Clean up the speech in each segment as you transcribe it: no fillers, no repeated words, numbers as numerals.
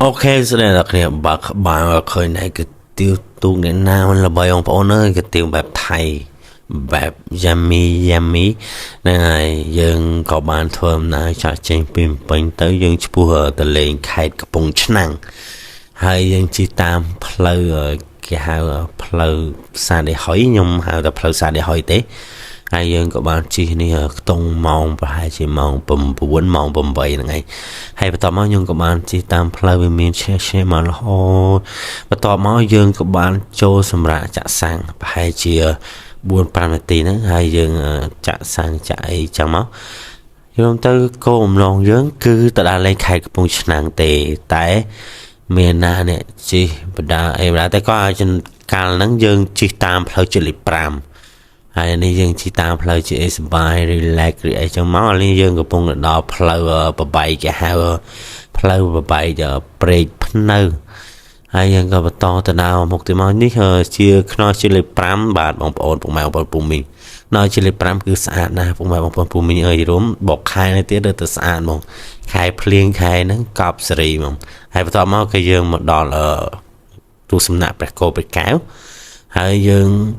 Ok, sẽ đây là cái bạn khởi này cái tiêu tụ để nào là bài ông bảo nơi cái tiêuแบบไทยแบบyummy นั่นไงยังก็บ้านทวมนะจากเจงปิ่มเป็นเตยยังช่วยตะเลงไข่กระปงชนังให้ยังจีตามเพลอcái hào phơi xa để hỏi nhung hào tập phơi xa để hỏi tế ai dân của bạn chi này tung mong và hai chị mong bầm bốn mong bầm bậy là ngày hay bắt máu dân của bạn chi tam phơi về miền xe mà nó hô bắt máu dân của bạn cho sầm rạ chạ sang hai chị buôn pramati nữa hai dân chạ sang chạy chẳng máu nhưng tới cô ôm lòng dưỡng cứ ta đã lên khai cái bông nàng tệ tại miền na nè chị đã em đã thấy có trên càng nắng dương chỉ tam phơi chỉ lip pram hay này dương chỉ tam phơi chỉ bài relax rồi trong máu liên dương của bông đỏ phơi bờ bay cái hao phơi bờ bay giờ break nơ hay dương có to từ nào một từ máu nít chia nó chỉ lip pram bạt bông ổn bông mèo bông mình nói chỉ lip pram cứ sạch na bông mèo bông mình ơi đúng bọc khai này tiếc được từ sạch mong khai phlieng khai nó cọp sri mong hay bắt máu cái dương một đòn ở tu sâm nạp bạch cô bạch cáo hay dương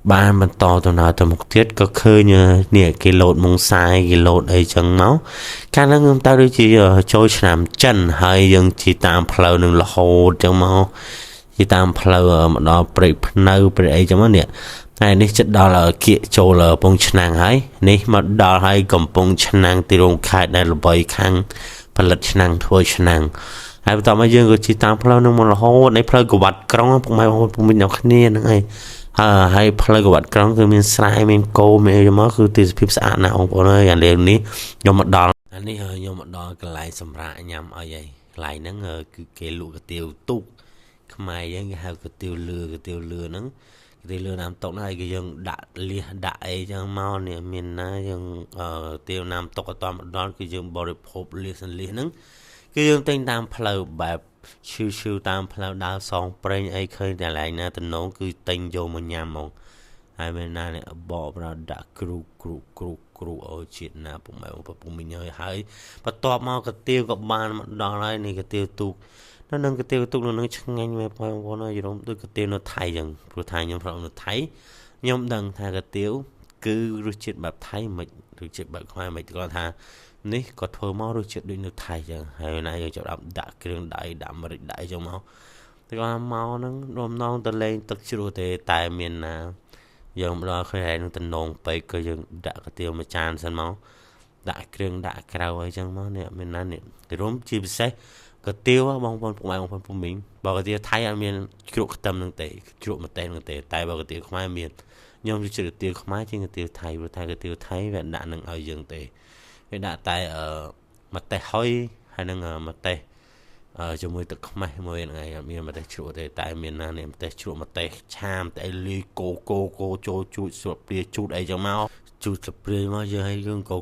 ban mình to từ nào từ một tiết có khơi như nè cái lột mông sai cái lột ấy chẳng máu cái nó người ta đôi chỉ trôi làm chân hay dương chỉ tạm phơi đừng là hồ chẳng máu chỉ tạm phơi một đòn bạch nâu bạch ấy chẳng máu nè này ní chất đó là kia trâu là bông chân hay ní mà đó hay cầm bông chân từ trong khai đây là bơi khangผลิตชนังทั่วชนังให้ต่อมาយើងក៏ជីតាមផ្លូវនឹងមករហូតនៃផ្លូវកវ៉ាត់ក្រុងពុកម៉ែបងប្អូនមានអ្នកគ្នាហ្នឹងហើយហើយផ្លូវកវ៉ាត់ក្រុងគឺមានស្រែមានគោមានអីមកគឺទេសភាពស្អាតណាស់បងប្អូនអើយអានេះខ្ញុំមកដល់អានេះខ្ញុំមកដល់កន្លែងសម្រាប់ញ៉ាំអីហើយកន្លែងហ្នឹងគឺគេលក់កាទៀវទូកខ្មែរយើងគេហៅកាទៀវលឿហ្នឹងទីលឿណាំតុកហ្នឹងហើយគឺយើងដាក់លៀសដាក់អីចឹងមកនេះមានណាយើងទៀវណាំតុកអត់ម្ដងគឺយើងបរិភោគលៀសហ្នឹងគឺយើងទិញតាមផ្លូវបែបឈឺតាមផ្លូវដើរសងប្រេងអីឃើញតែកន្លែងណាតំណងគឺទិញយកមកញ៉ាំហ្មងហើយមានណានេះបកប្រដាក់គ្រូអូជាតិណាពុំម៉ែពុំមីងហើយបន្ទាប់មកកាទៀវក៏បានមកដល់ហើយនេះកាទៀវទូកនៅនឹងកាទៀវទូកនៅនឹងឆ្ងាញ់មែនបងប្អូនយល់ដូចកាទៀវនៅថៃចឹងព្រោះថៃខ្ញុំប្រហែលនៅថៃខ្ញុំដឹងថាកាទៀវគឺរសជាតិបែបថៃមិនរសជាតិបែបខ្មែរមិនគាត់ថានេះគាត់ធ្វើមករសជាតិដូចនៅថៃចឹងហើយណាយើងចាប់ដាក់គ្រឿងដៃដាក់ម្រេចដៃចឹងមកតែគាត់មកហ្នឹងរំណងទៅលេងទឹកជ្រោះទេតែមានណាយើងមកដល់ឃើញហើយនឹងតំណងពេកក៏យើងដាក់កាទៀវមួយចានសិនមកដាក់គ្រឿងដាក់ក្រៅអីចឹងមកនេះមានណានេះរួមជាពិសេសកាទៀវបងប្អូនពុកម៉ែបងប្អូនពុំមីងបើកាទៀវថៃអត់មានជ្រក់ខ្ទឹមនឹងទេជ្រក់ម្ទេសនឹងទេតែបើកាទៀវខ្មែរមានខ្ញុំជឿកាទៀវខ្មែរជាងកាទៀវថៃព្រោះតែកាទៀវថៃវាដាក់នឹងឲ្យយើងទេវាដាក់តែម្ទេសហុយហើយនឹងម្ទេសជាមួយទឹកខ្មេះមួយហ្នឹងឯងមានម្ទេសជ្រក់ទេតែមានណានេះម្ទេសជ្រក់ម្ទេសឆាមតែលីគោចូលជូតស្រួតព្រាជូតអីចឹងមកជូតស្ព្រាមកយើងឲ្យយើងគោ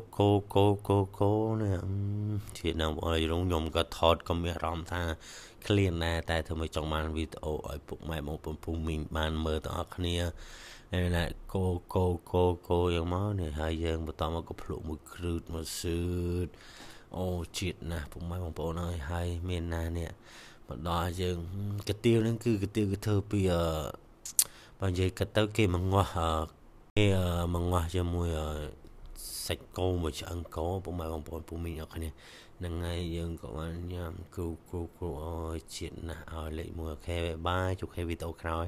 នេះជានឹងបងយងខ្ញុំក៏ថតក៏មានអារម្មណ៍ថាឃ្លានដែរតែធ្វើមកចង់បានវីដេអូឲ្យពុកម៉ែបងប្អូនពុំមីងបានមើលទាំងអស់គ្នាហើយណាគោយ៉ាងមកនេះហើយយើងបន្តមកក៏ភ្លក់មួយគ្រឿតមកសឺតអូជាតិណាស់ពុកម៉ែបងប្អូនអើយហើយមានណានេះមកដល់យើងកាទៀវហ្នឹងគឺកាទៀវគឺធ្វើពីបើនិយាយក៏ទៅគេមកងាស់ជាមួយសាច់គោមួយឆ្អឹងគោពុកម៉ែបងប្អូនពុំមីងអរគ្នាហ្នឹងហើយយើងក៏បានញ៉ាំគ្រូអូយជាតិណាស់ឲ្យលេខ1អូខេបាយជួបគ្នាវីដេអូក្រោយ